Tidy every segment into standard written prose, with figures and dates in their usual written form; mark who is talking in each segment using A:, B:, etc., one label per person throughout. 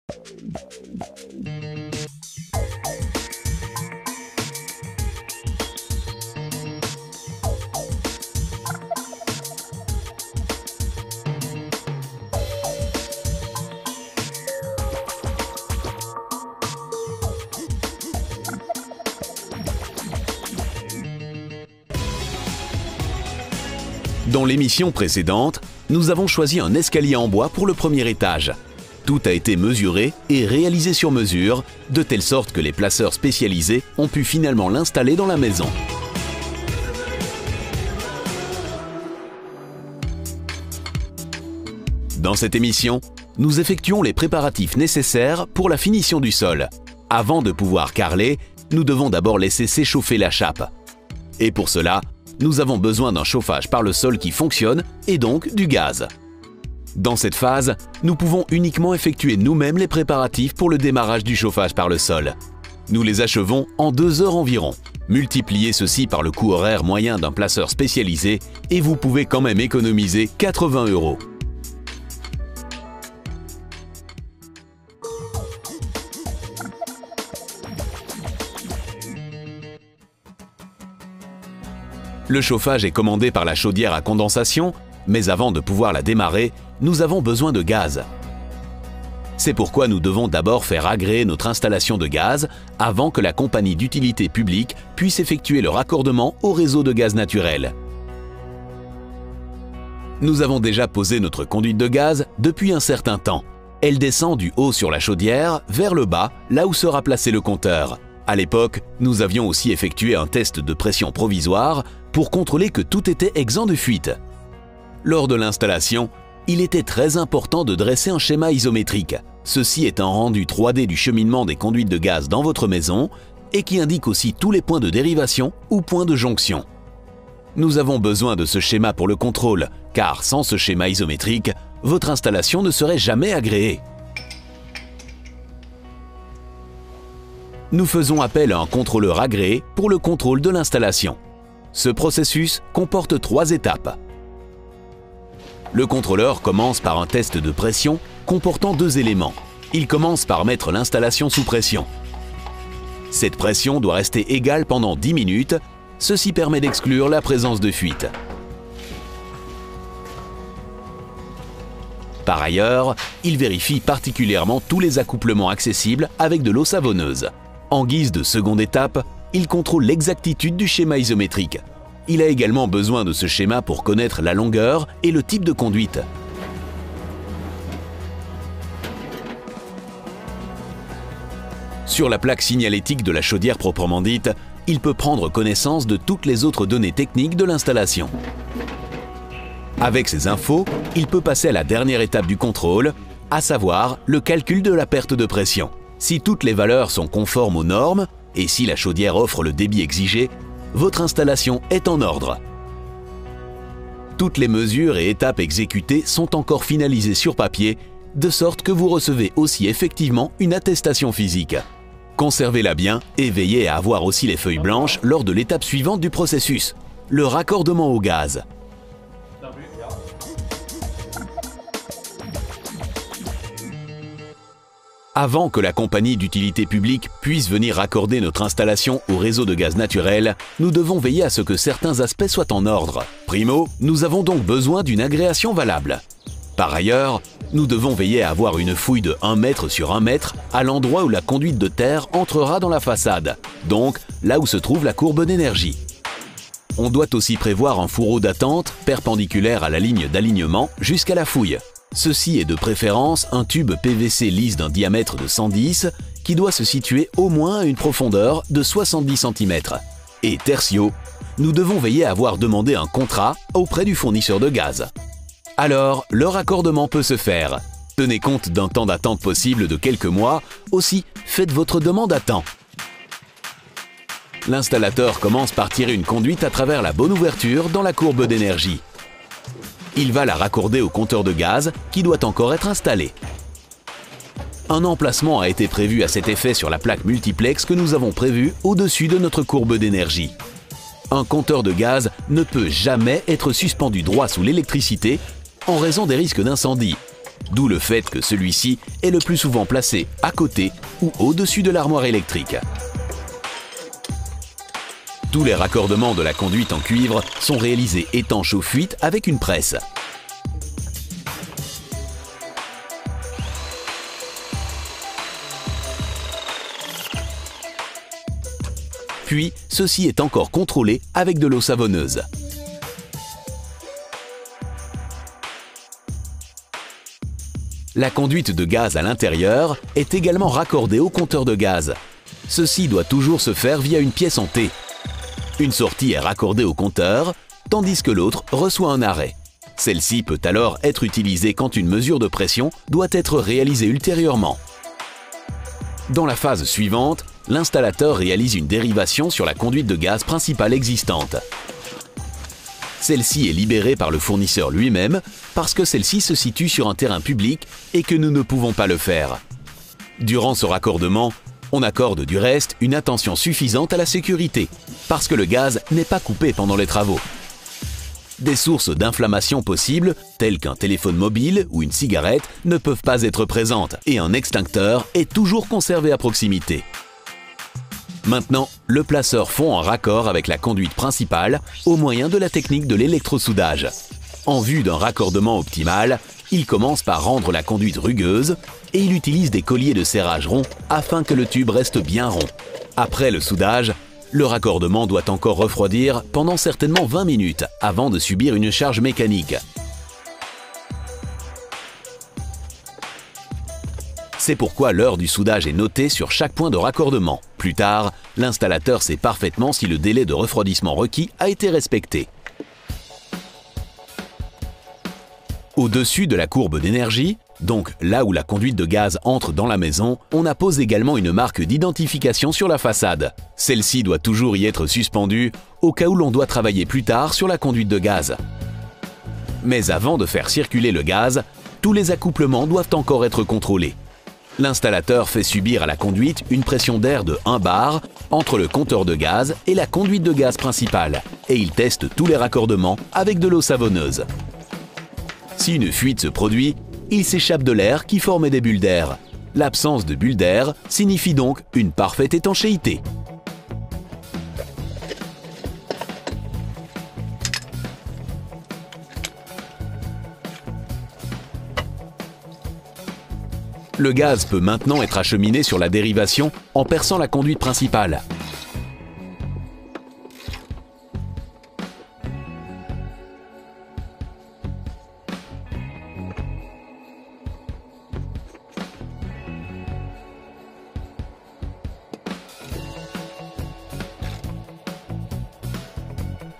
A: Dans l'émission précédente, nous avons choisi un escalier en bois pour le premier étage. Tout a été mesuré et réalisé sur mesure, de telle sorte que les placeurs spécialisés ont pu finalement l'installer dans la maison. Dans cette émission, nous effectuons les préparatifs nécessaires pour la finition du sol. Avant de pouvoir carreler, nous devons d'abord laisser s'échauffer la chape. Et pour cela, nous avons besoin d'un chauffage par le sol qui fonctionne et donc du gaz. Dans cette phase, nous pouvons uniquement effectuer nous-mêmes les préparatifs pour le démarrage du chauffage par le sol. Nous les achevons en 2 heures environ. Multipliez ceci par le coût horaire moyen d'un placeur spécialisé et vous pouvez quand même économiser 80 €. Le chauffage est commandé par la chaudière à condensation, mais avant de pouvoir la démarrer, nous avons besoin de gaz. C'est pourquoi nous devons d'abord faire agréer notre installation de gaz avant que la compagnie d'utilité publique puisse effectuer le raccordement au réseau de gaz naturel. Nous avons déjà posé notre conduite de gaz depuis un certain temps. Elle descend du haut sur la chaudière vers le bas, là où sera placé le compteur. À l'époque, nous avions aussi effectué un test de pression provisoire pour contrôler que tout était exempt de fuite. Lors de l'installation, il était très important de dresser un schéma isométrique, ceci est un rendu 3D du cheminement des conduites de gaz dans votre maison et qui indique aussi tous les points de dérivation ou points de jonction. Nous avons besoin de ce schéma pour le contrôle, car sans ce schéma isométrique, votre installation ne serait jamais agréée. Nous faisons appel à un contrôleur agréé pour le contrôle de l'installation. Ce processus comporte 3 étapes. Le contrôleur commence par un test de pression comportant 2 éléments. Il commence par mettre l'installation sous pression. Cette pression doit rester égale pendant 10 minutes, ceci permet d'exclure la présence de fuite. Par ailleurs, il vérifie particulièrement tous les accouplements accessibles avec de l'eau savonneuse. En guise de seconde étape, il contrôle l'exactitude du schéma isométrique. Il a également besoin de ce schéma pour connaître la longueur et le type de conduite. Sur la plaque signalétique de la chaudière proprement dite, il peut prendre connaissance de toutes les autres données techniques de l'installation. Avec ces infos, il peut passer à la dernière étape du contrôle, à savoir le calcul de la perte de pression. Si toutes les valeurs sont conformes aux normes et si la chaudière offre le débit exigé, votre installation est en ordre. Toutes les mesures et étapes exécutées sont encore finalisées sur papier, de sorte que vous recevez aussi effectivement une attestation physique. Conservez-la bien et veillez à avoir aussi les feuilles blanches lors de l'étape suivante du processus, le raccordement au gaz. Avant que la compagnie d'utilité publique puisse venir raccorder notre installation au réseau de gaz naturel, nous devons veiller à ce que certains aspects soient en ordre. Primo, nous avons donc besoin d'une agréation valable. Par ailleurs, nous devons veiller à avoir une fouille de 1 mètre sur 1 mètre à l'endroit où la conduite de terre entrera dans la façade, donc là où se trouve la courbe d'énergie. On doit aussi prévoir un fourreau d'attente perpendiculaire à la ligne d'alignement jusqu'à la fouille. Ceci est de préférence un tube PVC lisse d'un diamètre de 110 qui doit se situer au moins à une profondeur de 70 cm. Et tertio, nous devons veiller à avoir demandé un contrat auprès du fournisseur de gaz. Alors, le raccordement peut se faire. Tenez compte d'un temps d'attente possible de quelques mois, aussi faites votre demande à temps. L'installateur commence par tirer une conduite à travers la bonne ouverture dans la courbe d'énergie. Il va la raccorder au compteur de gaz qui doit encore être installé. Un emplacement a été prévu à cet effet sur la plaque multiplex que nous avons prévue au-dessus de notre courbe d'énergie. Un compteur de gaz ne peut jamais être suspendu droit sous l'électricité en raison des risques d'incendie. d'où le fait que celui-ci est le plus souvent placé à côté ou au-dessus de l'armoire électrique. Tous les raccordements de la conduite en cuivre sont réalisés étanches aux fuites avec une presse. Puis, ceci est encore contrôlé avec de l'eau savonneuse. La conduite de gaz à l'intérieur est également raccordée au compteur de gaz. Ceci doit toujours se faire via une pièce en T. Une sortie est raccordée au compteur, tandis que l'autre reçoit un arrêt. Celle-ci peut alors être utilisée quand une mesure de pression doit être réalisée ultérieurement. Dans la phase suivante, l'installateur réalise une dérivation sur la conduite de gaz principale existante. Celle-ci est libérée par le fournisseur lui-même parce que celle-ci se situe sur un terrain public et que nous ne pouvons pas le faire. Durant ce raccordement, on accorde du reste une attention suffisante à la sécurité parce que le gaz n'est pas coupé pendant les travaux. Des sources d'inflammation possibles, telles qu'un téléphone mobile ou une cigarette, ne peuvent pas être présentes et un extincteur est toujours conservé à proximité. Maintenant, le placeur fond en raccord avec la conduite principale au moyen de la technique de l'électrosoudage. En vue d'un raccordement optimal, il commence par rendre la conduite rugueuse et il utilise des colliers de serrage rond afin que le tube reste bien rond. Après le soudage, le raccordement doit encore refroidir pendant certainement 20 minutes avant de subir une charge mécanique. C'est pourquoi l'heure du soudage est notée sur chaque point de raccordement. Plus tard, l'installateur sait parfaitement si le délai de refroidissement requis a été respecté. Au-dessus de la courbe d'énergie, donc là où la conduite de gaz entre dans la maison, on appose également une marque d'identification sur la façade. Celle-ci doit toujours y être suspendue au cas où l'on doit travailler plus tard sur la conduite de gaz. Mais avant de faire circuler le gaz, tous les accouplements doivent encore être contrôlés. L'installateur fait subir à la conduite une pression d'air de 1 bar entre le compteur de gaz et la conduite de gaz principale et il teste tous les raccordements avec de l'eau savonneuse. Si une fuite se produit, il s'échappe de l'air qui forme des bulles d'air. L'absence de bulles d'air signifie donc une parfaite étanchéité. Le gaz peut maintenant être acheminé sur la dérivation en perçant la conduite principale.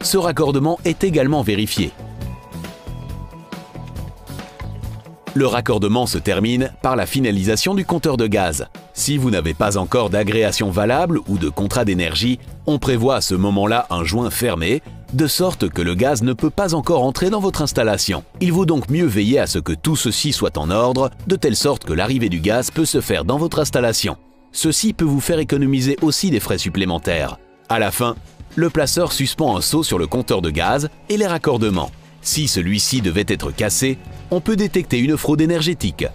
A: Ce raccordement est également vérifié. Le raccordement se termine par la finalisation du compteur de gaz. Si vous n'avez pas encore d'agréation valable ou de contrat d'énergie, on prévoit à ce moment-là un joint fermé, de sorte que le gaz ne peut pas encore entrer dans votre installation. Il vaut donc mieux veiller à ce que tout ceci soit en ordre, de telle sorte que l'arrivée du gaz peut se faire dans votre installation. Ceci peut vous faire économiser aussi des frais supplémentaires. À la fin, le placeur suspend un seau sur le compteur de gaz et les raccordements. Si celui-ci devait être cassé, on peut détecter une fraude énergétique.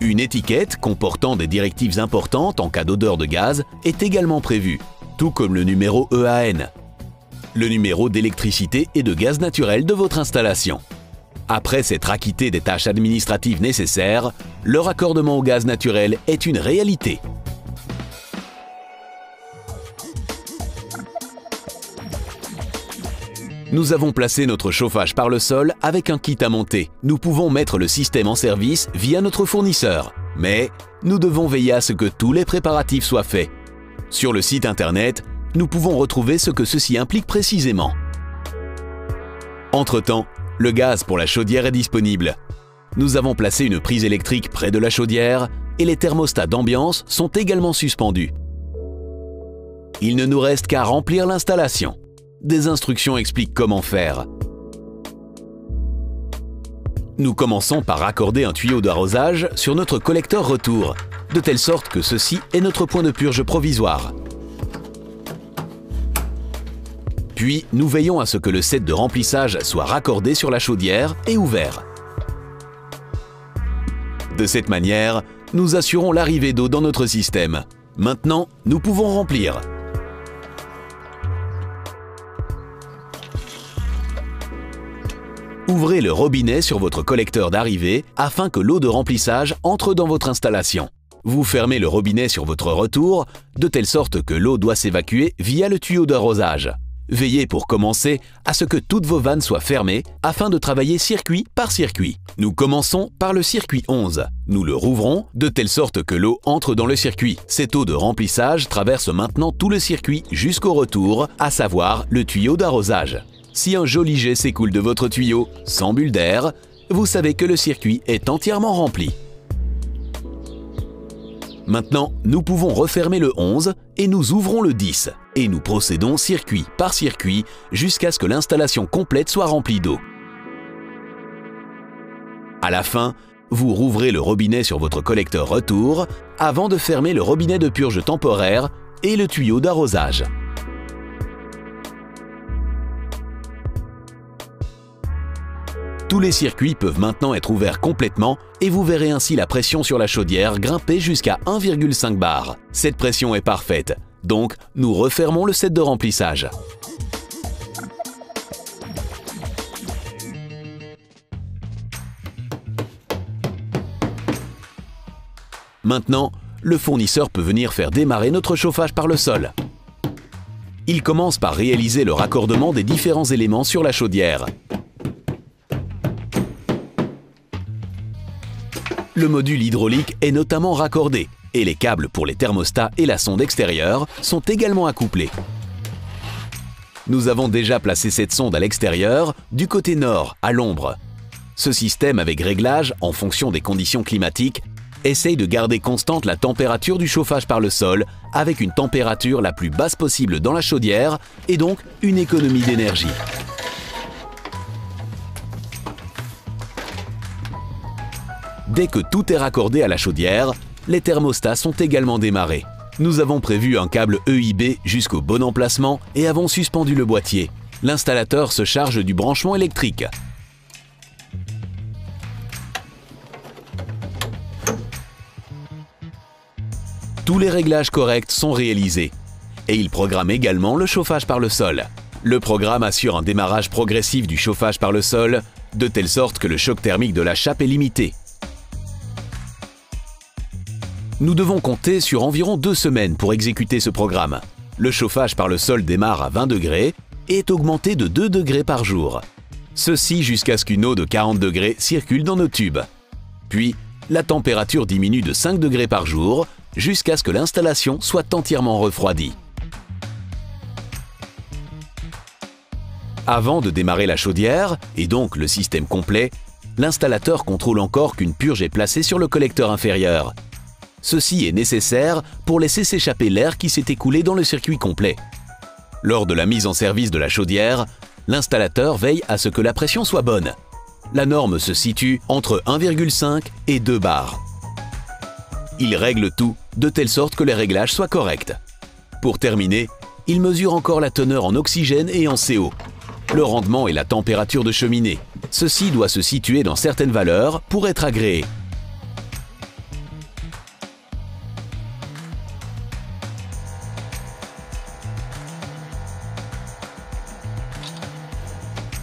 A: Une étiquette comportant des directives importantes en cas d'odeur de gaz est également prévue, tout comme le numéro EAN, le numéro d'électricité et de gaz naturel de votre installation. Après s'être acquitté des tâches administratives nécessaires, le raccordement au gaz naturel est une réalité. Nous avons placé notre chauffage par le sol avec un kit à monter. Nous pouvons mettre le système en service via notre fournisseur. Mais nous devons veiller à ce que tous les préparatifs soient faits. Sur le site internet, nous pouvons retrouver ce que ceci implique précisément. Entre-temps, le gaz pour la chaudière est disponible. Nous avons placé une prise électrique près de la chaudière et les thermostats d'ambiance sont également suspendus. Il ne nous reste qu'à remplir l'installation. Des instructions expliquent comment faire. Nous commençons par raccorder un tuyau d'arrosage sur notre collecteur retour, de telle sorte que ceci est notre point de purge provisoire. Puis, nous veillons à ce que le set de remplissage soit raccordé sur la chaudière et ouvert. De cette manière, nous assurons l'arrivée d'eau dans notre système. Maintenant, nous pouvons remplir. Ouvrez le robinet sur votre collecteur d'arrivée afin que l'eau de remplissage entre dans votre installation. Vous fermez le robinet sur votre retour, de telle sorte que l'eau doit s'évacuer via le tuyau d'arrosage. Veillez pour commencer à ce que toutes vos vannes soient fermées afin de travailler circuit par circuit. Nous commençons par le circuit 11. Nous le rouvrons de telle sorte que l'eau entre dans le circuit. Cette eau de remplissage traverse maintenant tout le circuit jusqu'au retour, à savoir le tuyau d'arrosage. Si un joli jet s'écoule de votre tuyau sans bulle d'air, vous savez que le circuit est entièrement rempli. Maintenant, nous pouvons refermer le 11 et nous ouvrons le 10. Et nous procédons circuit par circuit jusqu'à ce que l'installation complète soit remplie d'eau. À la fin, vous rouvrez le robinet sur votre collecteur retour avant de fermer le robinet de purge temporaire et le tuyau d'arrosage. Tous les circuits peuvent maintenant être ouverts complètement et vous verrez ainsi la pression sur la chaudière grimper jusqu'à 1,5 bar. Cette pression est parfaite, donc nous refermons le set de remplissage. Maintenant, le fournisseur peut venir faire démarrer notre chauffage par le sol. Il commence par réaliser le raccordement des différents éléments sur la chaudière. Le module hydraulique est notamment raccordé et les câbles pour les thermostats et la sonde extérieure sont également accouplés. Nous avons déjà placé cette sonde à l'extérieur, du côté nord, à l'ombre. Ce système avec réglage en fonction des conditions climatiques essaye de garder constante la température du chauffage par le sol avec une température la plus basse possible dans la chaudière et donc une économie d'énergie. Dès que tout est raccordé à la chaudière, les thermostats sont également démarrés. Nous avons prévu un câble EIB jusqu'au bon emplacement et avons suspendu le boîtier. L'installateur se charge du branchement électrique. Tous les réglages corrects sont réalisés et il programme également le chauffage par le sol. Le programme assure un démarrage progressif du chauffage par le sol, de telle sorte que le choc thermique de la chape est limité. Nous devons compter sur environ 2 semaines pour exécuter ce programme. Le chauffage par le sol démarre à 20 degrés et est augmenté de 2 degrés par jour. Ceci jusqu'à ce qu'une eau de 40 degrés circule dans nos tubes. Puis, la température diminue de 5 degrés par jour jusqu'à ce que l'installation soit entièrement refroidie. Avant de démarrer la chaudière, et donc le système complet, l'installateur contrôle encore qu'une purge est placée sur le collecteur inférieur. Ceci est nécessaire pour laisser s'échapper l'air qui s'est écoulé dans le circuit complet. Lors de la mise en service de la chaudière, l'installateur veille à ce que la pression soit bonne. La norme se situe entre 1,5 et 2 bars. Il règle tout de telle sorte que les réglages soient corrects. Pour terminer, il mesure encore la teneur en oxygène et en CO, le rendement et la température de cheminée. Ceci doit se situer dans certaines valeurs pour être agréé.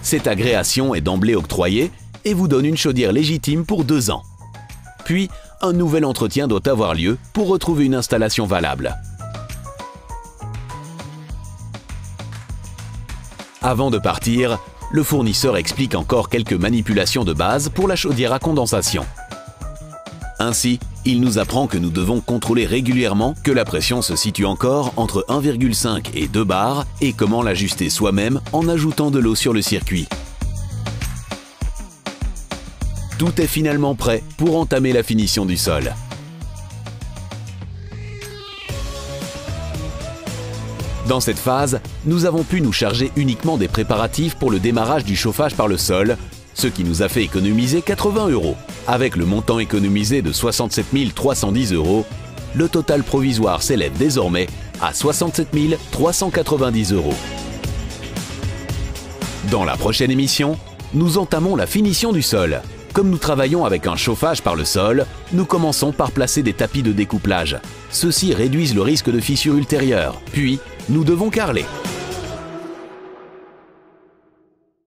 A: Cette agréation est d'emblée octroyée et vous donne une chaudière légitime pour 2 ans. Puis, un nouvel entretien doit avoir lieu pour retrouver une installation valable. Avant de partir, le fournisseur explique encore quelques manipulations de base pour la chaudière à condensation. Ainsi, il nous apprend que nous devons contrôler régulièrement que la pression se situe encore entre 1,5 et 2 bars et comment l'ajuster soi-même en ajoutant de l'eau sur le circuit. Tout est finalement prêt pour entamer la finition du sol. Dans cette phase, nous avons pu nous charger uniquement des préparatifs pour le démarrage du chauffage par le sol, ce qui nous a fait économiser 80 €. Avec le montant économisé de 67 310 €, le total provisoire s'élève désormais à 67 390 €. Dans la prochaine émission, nous entamons la finition du sol. Comme nous travaillons avec un chauffage par le sol, nous commençons par placer des tapis de découplage. Ceux-ci réduisent le risque de fissures ultérieures. Puis, nous devons carreler.